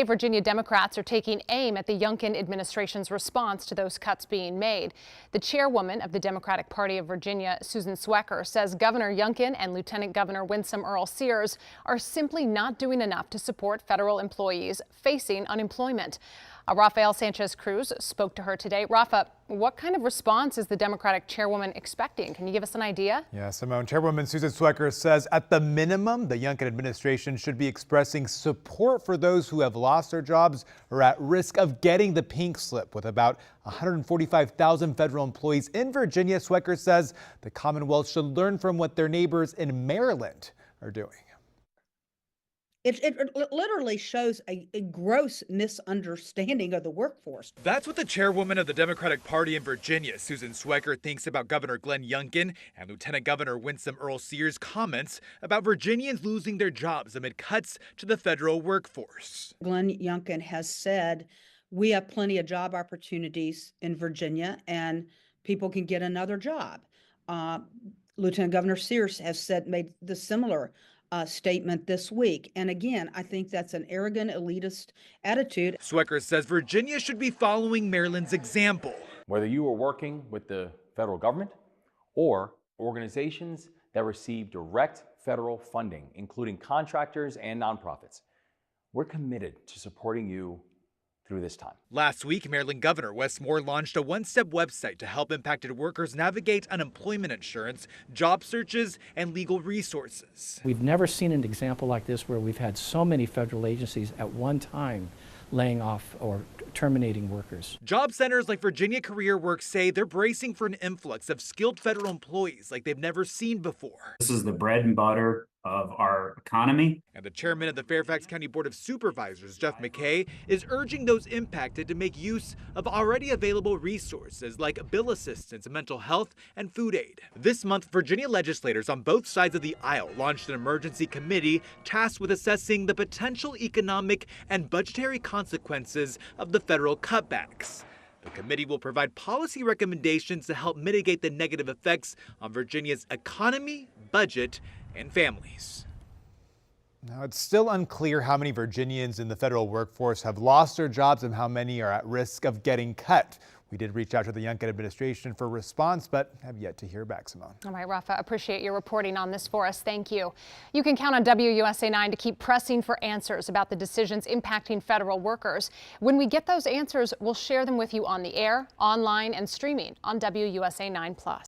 Virginia Democrats are taking aim at the Youngkin administration's response to those cuts being made. The chairwoman of the Democratic Party of Virginia, Susan Swecker, says Governor Youngkin and Lieutenant Governor Winsome Earl-Sears are simply not doing enough to support federal employees facing unemployment. Rafael Sanchez Cruz spoke to her today. Rafa, what kind of response is the Democratic chairwoman expecting? Can you give us an idea? Yeah, Simone, Chairwoman Susan Swecker says at the minimum, the Youngkin administration should be expressing support for those who have lost their jobs or at risk of getting the pink slip. With about 145,000 federal employees in Virginia, Swecker says the Commonwealth should learn from what their neighbors in Maryland are doing. It literally shows a gross misunderstanding of the workforce. That's what the chairwoman of the Democratic Party in Virginia, Susan Swecker, thinks about Governor Glenn Youngkin and Lieutenant Governor Winsome Earl-Sears' comments about Virginians losing their jobs amid cuts to the federal workforce. Glenn Youngkin has said, we have plenty of job opportunities in Virginia and people can get another job. Lieutenant Governor Sears has made the similar statement this week. And again, I think that's an arrogant, elitist attitude. Swecker says Virginia should be following Maryland's example. Whether you are working with the federal government or organizations that receive direct federal funding, including contractors and nonprofits, we're committed to supporting you through this time. Last week, Maryland Governor Wes Moore launched a one-step website to help impacted workers navigate unemployment insurance, job searches, and legal resources. We've never seen an example like this where we've had so many federal agencies at one time laying off or terminating workers. Job centers like Virginia Career Works say they're bracing for an influx of skilled federal employees like they've never seen before. This is the bread and butter of our economy. And the chairman of the Fairfax County Board of Supervisors, Jeff McKay, is urging those impacted to make use of already available resources like bill assistance, mental health, and food aid. This month, Virginia legislators on both sides of the aisle launched an emergency committee tasked with assessing the potential economic and budgetary consequences of the federal cutbacks. The committee will provide policy recommendations to help mitigate the negative effects on Virginia's economy, budget, and families. Now, it's still unclear how many Virginians in the federal workforce have lost their jobs and how many are at risk of getting cut. We did reach out to the Youngkin administration for a response, but have yet to hear back, Simone. All right, Rafa, appreciate your reporting on this for us. Thank you. You can count on WUSA 9 to keep pressing for answers about the decisions impacting federal workers. When we get those answers, we'll share them with you on the air, online, and streaming on WUSA 9+.